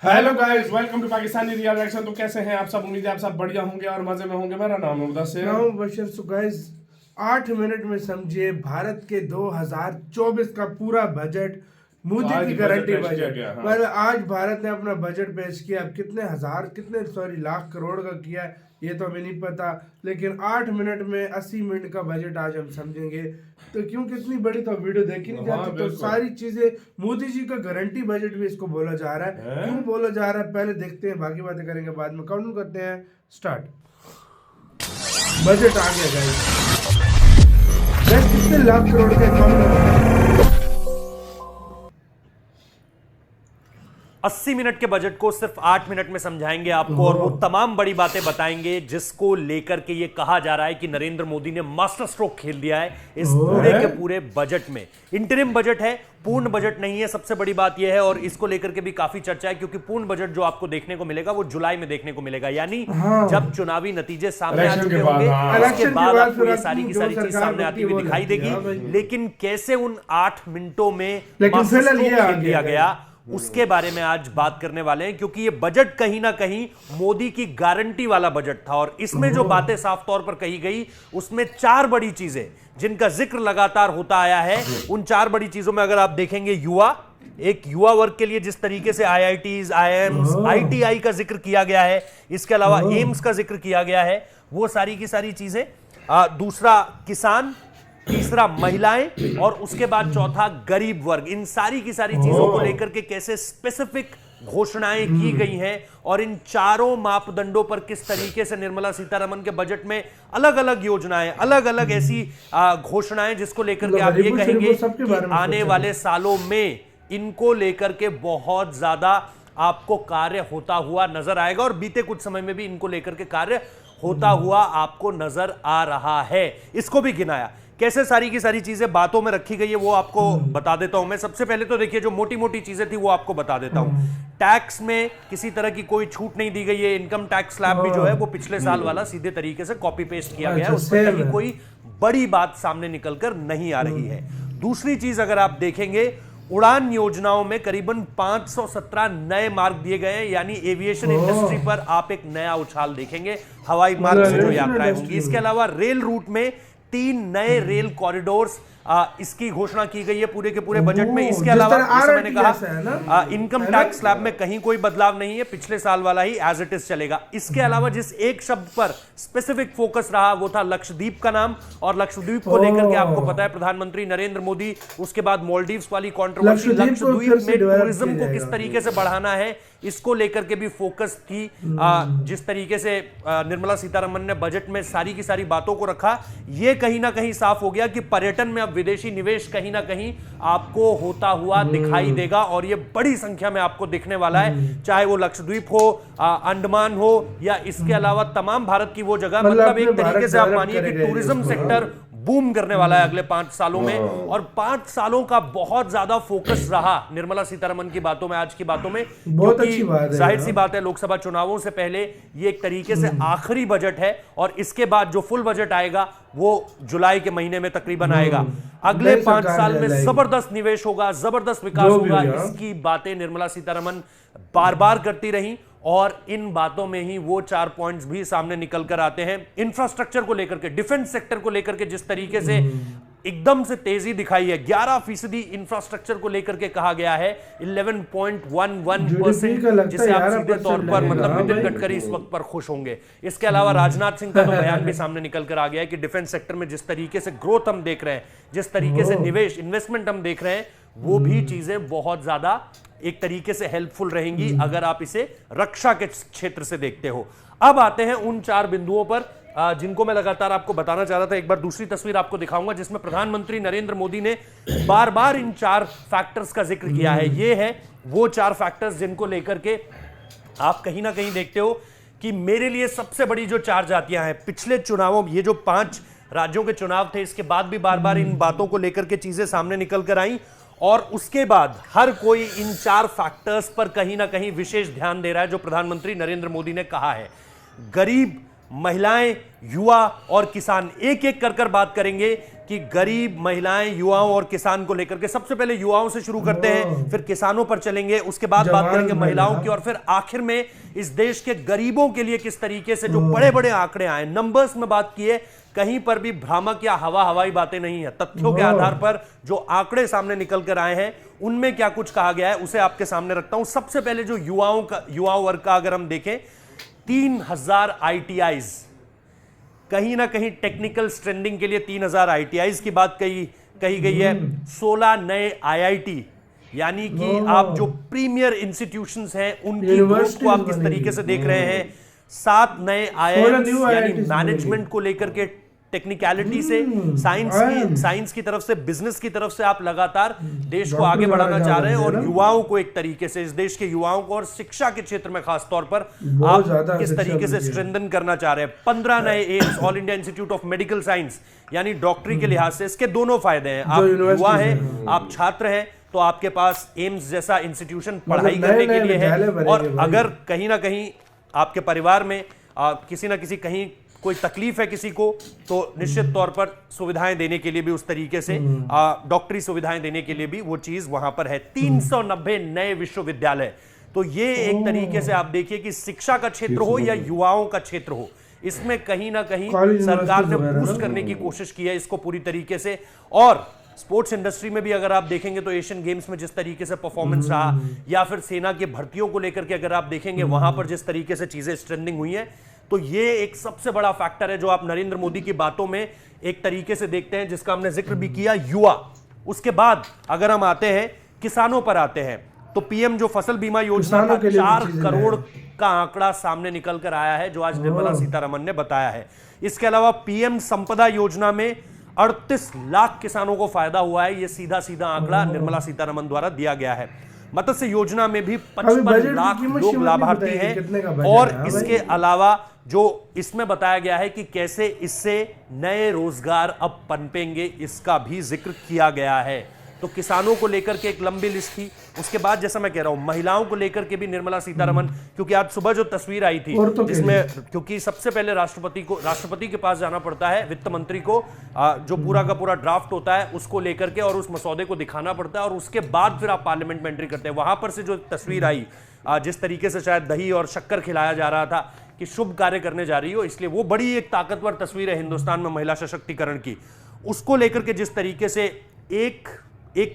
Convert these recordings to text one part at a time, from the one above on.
Hello guys, welcome to Pakistani real reaction. तो कैसे हैं आप सब? उम्मीद है आप सब बढ़िया होंगे और मजे में होंगे। मेरा नाम है मुदस्सिर। बशर। सो गाइस, 8 मिनट में समझिए भारत के 2024 का पूरा बजट, मोदी आज की बजट गारंटी पेश किया बजट। गया, हाँ। मतलब आज भारत ने अपना बजट पेश किया। अब कितने लाख करोड़ का किया है ये तो हमें नहीं पता, लेकिन 8 मिनट में 80 मिनट का बजट आज हम समझेंगे। तो क्योंकि इतनी बड़ी तो वीडियो देखी नहीं हाँ, जाती, तो बिल्कुल। सारी चीजें मोदी जी का गारंटी बजट भी इसको बोला जा रहा है। हैं? क्यों बोला जा रहा है पहले देखते हैं, बाकी बातें करेंगे बाद में। काउंट करते हैं, स्टार्ट। बजट आ गया गाइस। कितने लाख करोड़ के अकाउंट 80 मिनट के बजट को सिर्फ 8 मिनट में समझाएंगे आपको और वो तमाम बड़ी बातें बताएंगे जिसको लेकर के ये कहा जा रहा है कि नरेंद्र मोदी ने मास्टर स्ट्रोक खेल दिया है इस पूरे के पूरे बजट में। इंटरिम बजट है, पूर्ण बजट नहीं है। सबसे बड़ी बात यह है और इसको लेकर के भी काफी चर्चा है क्योंकि पूर्ण बजट जो आपको देखने को मिलेगा वो जुलाई में देखने को मिलेगा, यानी जब चुनावी नतीजे सामने आ चुके होंगे उसके बाद आपको ये सारी की सारी चीज सामने आती हुई दिखाई देगी। लेकिन कैसे उन 8 मिनटों में मास्टर स्ट्रोक खेल दिया गया उसके बारे में आज बात करने वाले हैं, क्योंकि ये बजट कहीं ना कहीं मोदी की गारंटी वाला बजट था और इसमें जो बातें साफ तौर पर कही गई उसमें 4 बड़ी चीजें जिनका जिक्र लगातार होता आया है। उन 4 बड़ी चीजों में अगर आप देखेंगे, एक युवा वर्ग के लिए जिस तरीके से IITs, IIMs, ITI का जिक्र किया गया है, इसके अलावा एम्स का जिक्र किया गया है, वो सारी की सारी चीजें। दूसरा किसान, तीसरा महिलाएं और उसके बाद चौथा गरीब वर्ग। इन सारी की सारी चीजों को लेकर के कैसे स्पेसिफिक घोषणाएं की गई हैं और इन चारों मापदंडों पर किस तरीके से निर्मला सीतारमण के बजट में अलग अलग योजनाएं, अलग अलग ऐसी घोषणाएं जिसको लेकर के आप ये कहेंगे कि आने वाले सालों में इनको लेकर के बहुत ज्यादा आपको कार्य होता हुआ नजर आएगा और बीते कुछ समय में भी इनको लेकर के कार्य होता हुआ आपको नजर आ रहा है। इसको भी गिनाया कैसे सारी की सारी चीजें बातों में रखी गई है वो आपको बता देता हूं मैं। सबसे पहले तो देखिए जो मोटी मोटी चीजें थी वो आपको बता देता हूं। टैक्स में किसी तरह की कोई छूट नहीं दी गई है। इनकम टैक्स स्लैब भी जो है वो पिछले साल वाला सीधे तरीके से कॉपी पेस्ट किया गया है, उसमें कहीं कोई बड़ी बात सामने निकलकर नहीं आ रही है। दूसरी चीज अगर आप देखेंगे, उड़ान योजनाओं में करीबन 517 नए मार्ग दिए गए हैं, यानी एविएशन इंडस्ट्री पर आप एक नया उछाल देखेंगे हवाई मार्ग से जो यात्राएं होंगी। इसके अलावा रेल रूट में 3 नए रेल कॉरिडोर्स इसकी घोषणा की गई है पूरे के पूरे बजट में। इसके अलावा जैसे मैंने कहा इनकम टैक्स स्लैब में कहीं कोई बदलाव नहीं है, पिछले साल वाला ही एज इट इज चलेगा। इसके अलावा जिस एक शब्द पर स्पेसिफिक फोकस रहा वो था लक्षद्वीप का नाम, और लक्षद्वीप को लेकर के आपको पता है प्रधानमंत्री नरेंद्र मोदी, उसके बाद मालदीव्स वाली कंट्रोवर्सी, लक्षद्वीप में टूरिज्म को किस तरीके से बढ़ाना है इसको लेकर के भी फोकस थी। जिस तरीके से निर्मला सीतारमण ने बजट में सारी की सारी बातों को रखा, यह कहीं ना कहीं साफ हो गया कि पर्यटन में अब विदेशी निवेश कहीं ना कहीं आपको होता हुआ दिखाई देगा और यह बड़ी संख्या में आपको दिखने वाला है, चाहे वो लक्षद्वीप हो, अंडमान हो या इसके अलावा तमाम भारत की वो जगह। मतलब एक तरीके से आप मानिए कि टूरिज्म सेक्टर बूम करने वाला है अगले 5 सालों में, और 5 सालों का बहुत ज्यादा फोकस रहा निर्मला सीतारमण की बातों में, आज की बातों में। बहुत अच्छी बात है, जाहिर सी बात है लोकसभा चुनावों से पहले ये एक तरीके से आखिरी बजट है और इसके बाद जो फुल बजट आएगा वो जुलाई के महीने में तकरीबन आएगा। अगले 5 साल में जबरदस्त निवेश होगा, जबरदस्त विकास होगा, इसकी बातें निर्मला सीतारमण बार बार करती रही और इन बातों में ही वो 4 पॉइंट्स भी सामने निकल कर आते हैं। इंफ्रास्ट्रक्चर को लेकर के, डिफेंस सेक्टर को लेकर के जिस तरीके से एकदम से तेजी दिखाई है, 11% इंफ्रास्ट्रक्चर को लेकर के कहा गया है, 11.11%, जिसे आप सीधे तौर पर मतलब नितिन गडकरी इस वक्त पर खुश होंगे। इसके अलावा राजनाथ सिंह का तो बयान भी सामने निकल कर आ गया है कि डिफेंस सेक्टर में जिस तरीके से ग्रोथ हम देख रहे हैं, जिस तरीके से निवेश, इन्वेस्टमेंट हम देख रहे हैं, वो भी चीजें बहुत ज्यादा एक तरीके से हेल्पफुल रहेंगी अगर आप इसे रक्षा के क्षेत्र से देखते हो। अब आते हैं उन 4 बिंदुओं पर जिनको मैं लगातार आपको बताना चाह रहा था। एक बार दूसरी तस्वीर आपको दिखाऊंगा जिसमें प्रधानमंत्री नरेंद्र मोदी ने बार बार इन 4 फैक्टर्स का जिक्र किया है। ये है वो 4 फैक्टर्स जिनको लेकर के आप कहीं ना कहीं देखते हो कि मेरे लिए सबसे बड़ी जो 4 जातियां हैं, पिछले चुनावों, ये जो 5 राज्यों के चुनाव थे इसके बाद भी बार बार इन बातों को लेकर के चीजें सामने निकल कर आई और उसके बाद हर कोई इन 4 फैक्टर्स पर कहीं ना कहीं विशेष ध्यान दे रहा है जो प्रधानमंत्री नरेंद्र मोदी ने कहा है। गरीब, महिलाएं, युवा और किसान, एक एक कर बात करेंगे कि गरीब, महिलाएं, युवाओं और किसान को लेकर के। सबसे पहले युवाओं से शुरू करते हैं, फिर किसानों पर चलेंगे, उसके बाद बात करेंगे महिलाओं की, और फिर आखिर में इस देश के गरीबों के लिए किस तरीके से जो बड़े बड़े आंकड़े आए, नंबर्स में बात की है, कहीं पर भी भ्रामक या हवाई बातें नहीं है। तथ्यों के आधार पर जो आंकड़े सामने निकल कर आए हैं उनमें क्या कुछ कहा गया है उसे आपके सामने रखता हूं। सबसे पहले जो युवा वर्ग का अगर हम देखें, 3000 ITIs, कहीं ना कहीं टेक्निकल स्ट्रेंडिंग के लिए 3000 ITIs की बात कही गई है। 16 नए IIT, यानी कि आप जो प्रीमियर इंस्टीट्यूशंस हैं उनकी ग्रोथ को आप किस तरीके से देख रहे हैं। 7 नए IIMs, यानी मैनेजमेंट को लेकर के टेक्निकलिटी से, साइंस की तरफ से, बिजनेस की तरफ से आप लगातार देश को आगे बढ़ाना चाह रहे हैं, और युवाओं को एक तरीके से, इस देश के युवाओं को और शिक्षा के क्षेत्र में खास तौर पर आप किस तरीके से स्ट्रेंथन करना चाह रहे हैं। 15 नए AIIMS, all India institute of medical science, यानी डॉक्टरी के लिहाज से इसके दोनों फायदे हैं। आप युवा हैं, आप छात्र हैं, तो आपके पास एम्स जैसा इंस्टीट्यूशन पढ़ाई करने के लिए है, और अगर कहीं ना कहीं आपके परिवार में किसी ना किसी कहीं कोई तकलीफ है किसी को, तो निश्चित तौर पर सुविधाएं देने के लिए भी, उस तरीके से डॉक्टरी सुविधाएं देने के लिए भी वो चीज वहां पर है। 390 नए विश्वविद्यालय। तो ये एक तरीके से आप देखिए कि शिक्षा का क्षेत्र हो या युवाओं का क्षेत्र हो, इसमें कहीं ना कहीं सरकार ने बूस्ट करने की कोशिश की है इसको पूरी तरीके से। और स्पोर्ट्स इंडस्ट्री में भी अगर आप देखेंगे तो एशियन गेम्स में जिस तरीके से परफॉर्मेंस रहा, या फिर सेना की भर्तियों को लेकर के अगर आप देखेंगे वहां पर जिस तरीके से चीजें स्ट्रेंडिंग हुई है, तो ये एक सबसे बड़ा फैक्टर है जो आप नरेंद्र मोदी की बातों में एक तरीके से देखते हैं, जिसका हमने जिक्र भी किया, युवा। उसके बाद अगर हम आते हैं किसानों पर आते हैं, तो पीएम जो फसल बीमा योजना का 4 करोड़ का आंकड़ा सामने निकल कर आया है, जो आज निर्मला सीतारमण ने बताया है। इसके अलावा पीएम संपदा योजना में 38 लाख किसानों को फायदा हुआ है। यह सीधा सीधा आंकड़ा निर्मला सीतारमण द्वारा दिया गया है। मत्स्य योजना में भी 55 लाख लोग लाभार्थी हैं, और इसके अलावा जो इसमें बताया गया है कि कैसे इससे नए रोजगार अब पनपेंगे, इसका भी जिक्र किया गया है। तो किसानों को लेकर के एक लंबी लिस्ट थी। उसके बाद जैसा मैं कह रहा हूं, महिलाओं को लेकर के भी निर्मला सीतारमण, क्योंकि आज सुबह जो तस्वीर आई थी जिसमें, क्योंकि सबसे पहले राष्ट्रपति के पास जाना पड़ता है, वित्त मंत्री को जो पूरा का पूरा ड्राफ्ट होता है उसको लेकर के और उस मसौदे को दिखाना पड़ता है, और उसके बाद फिर आप पार्लियामेंट में एंट्री करते हैं। वहां पर से जो तस्वीर आई, जिस तरीके से शायद दही और शक्कर खिलाया जा रहा था कि शुभ कार्य करने जा रही हो, इसलिए वो बड़ी एक ताकतवर तस्वीर है हिंदुस्तान में महिला सशक्तिकरण की। उसको लेकर के जिस तरीके से एक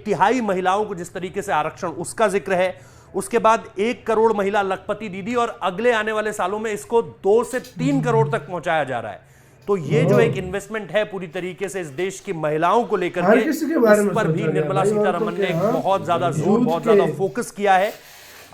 तिहाई महिलाओं को जिस तरीके से आरक्षण, उसका जिक्र है। उसके बाद 1 करोड़ महिला लखपति दीदी, और अगले आने वाले सालों में इसको 2 से 3 करोड़ तक पहुंचाया जा रहा है। तो ये जो एक इन्वेस्टमेंट है पूरी तरीके से इस देश की महिलाओं को लेकर के, उस पर भी निर्मला सीतारमण ने बहुत ज्यादा जोर, बहुत ज्यादा फोकस किया है।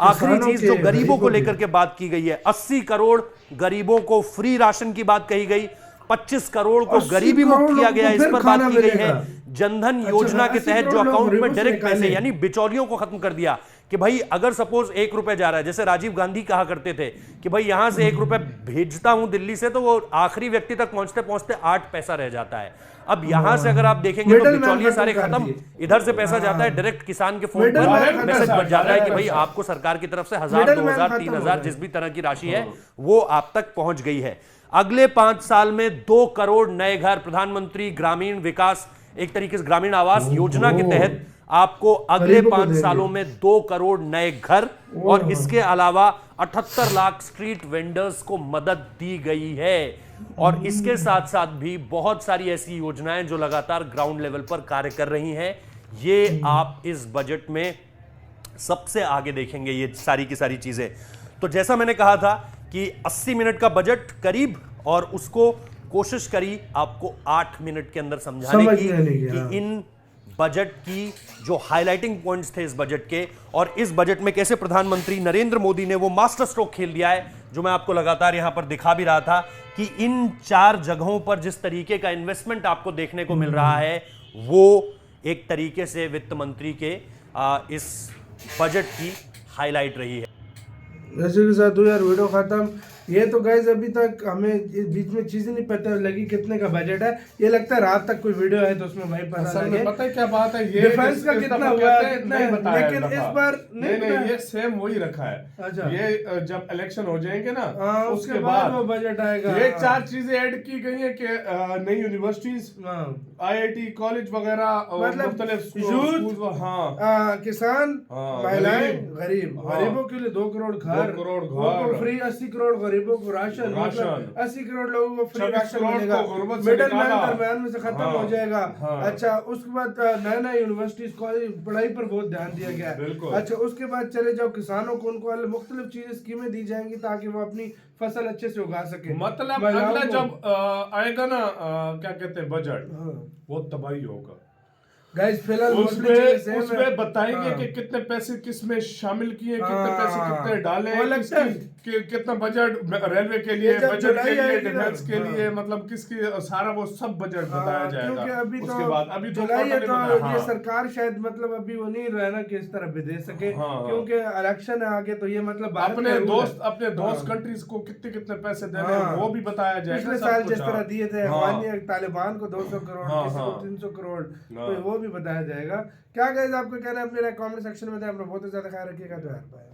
आखिरी चीज जो गरीबों को लेकर के बात की गई है, 80 करोड़ गरीबों को फ्री राशन की बात कही गई, 25 करोड़ को गरीबी मुक्त किया गया, इस पर बात की गई है। जनधन योजना के तहत जो अकाउंट में डायरेक्ट पैसे, यानी बिचौलियों को खत्म कर दिया कि भाई अगर सपोज 1 रुपए जा रहा है, जैसे राजीव गांधी कहा करते थे कि भाई यहां से 1 रुपए भेजता हूं दिल्ली से, तो वो आखिरी व्यक्ति तक पहुंचते पहुंचते 8 पैसा रह जाता है। अब यहां से अगर आप देखेंगे तो बिचौलिए सारे खत्म, इधर से पैसा जाता है डायरेक्ट किसान के फोन पर, मैसेज बच जाता है कि भाई आपको सरकार की तरफ से 1000, 2000, 3000 जिस भी तरह की राशि है वो आप तक पहुंच गई है। अगले 5 साल में 2 करोड़ नए घर, प्रधानमंत्री ग्रामीण विकास, एक तरीके से ग्रामीण आवास योजना के तहत आपको अगले 5 सालों में 2 करोड़ नए घर, और इसके अलावा 78 लाख स्ट्रीट वेंडर्स को मदद दी गई है। और इसके साथ साथ भी बहुत सारी ऐसी योजनाएं जो लगातार ग्राउंड लेवल पर कार्य कर रही हैं। ये आप इस बजट में सबसे आगे देखेंगे ये सारी की सारी चीजें। तो जैसा मैंने कहा था कि 80 मिनट का बजट करीब, और उसको कोशिश करी आपको 8 मिनट के अंदर समझाने की कि इन बजट की जो हाइलाइटिंग पॉइंट्स थे इस बजट के, और इस बजट में कैसे प्रधानमंत्री नरेंद्र मोदी ने वो मास्टर स्ट्रोक खेल दिया है, जो मैं आपको लगातार यहां पर दिखा भी रहा था कि इन 4 जगहों पर जिस तरीके का इन्वेस्टमेंट आपको देखने को मिल रहा है, वो एक तरीके से वित्त मंत्री के इस बजट की हाईलाइट रही है। इसी के साथ यार वीडियो खत्म। ये तो गाइस अभी तक हमें इस बीच में चीजें नहीं पता लगी कितने का बजट है। ये लगता है रात तक कोई वीडियो है तो उसमें भाई पता असल लगे में पता है क्या बात है, ये डिफेंस का इस कितना दफा हुआ कहते हैं, कितना नहीं है, बताया लेकिन इस इस दफा। बार नहीं बताया। ये सेम वही रखा है। अच्छा। ये जब इलेक्शन हो जाएंगे ना हाँ, उसके बाद वो बजट आएगा। ये 4 चीजें ऐड की गई है कि नई यूनिवर्सिटीज, हाँ। IIT कॉलेज वगैरह और मतलब मुख्तलिफ यूथ, स्कूल, हाँ किसान, हाँ, महिलाएं, गरीब, हाँ। गरीबों के लिए 2 करोड़ घर, 2 करोड़ उनको घर, फ्री, 80 करोड़ गरीबों को राशन, मतलब 80 करोड़ लोगों को फ्री 26 राशन करोड़ मिलेगा, को गुर्बत से मिडिल मैन निकाला। दरमियान में से खत्म हाँ, हो जाएगा। हाँ। अच्छा, उसके बाद नया नया यूनिवर्सिटीज कॉलेज पढ़ाई पर बहुत ध्यान दिया गया है। बिल्कुल। अच्छा, उसके बाद चले जाओ किसानों को उनको मुख्तलिफ चीजें स्कीमें दी जाएंगी ताकि वो अपनी फसल अच्छे से उगा सके। मतलब महिलाओं अगला को- जब आएगा ना क्या कहते हैं बजट, हाँ। वो तबाही होगा। गाइस फिलहाल मोस्टली चीजें सेम है। उसमें बताएंगे हाँ। कि कितने पैसे किसमें शामिल किए, कितने हाँ। पैसे कितने डाले, वो लगता है। कितना बजट रेलवे के लिए, ये जब बजट जुलाई के लिए, आएगी ना, डिफेंस के हाँ। लिए, मतलब किसकी सारा वो सब बजट बताया जाएगा। क्योंकि अभी तो उसके बाद अभी जुलाई है तो टोटली ये सरकार शायद मतलब अभी वो नहीं रहा ना कि इस तरह भी दे सके, हाँ। क्योंकि इलेक्शन है आगे तो ये मतलब भारत अपने का रूल दोस्त है। अपने दोस्त हाँ। कंट्रीज को कितने कितने पैसे देने हैं हाँ। वो भी बताया जाएगा। पिछले सब साल कुछ, जिस तरह हाँ। दिए थे हाँ। अफगानी तालिबान को 200 करोड़, हाँ, किसी को हाँ। 300 करोड़, हाँ। तो वो भी बताया जाएगा। क्या गाइस आपको कहना है अपने कमेंट सेक्शन में बताएं। अपना बहुत ही ज्यादा ख्याल रखिएगा। तो यार बाय।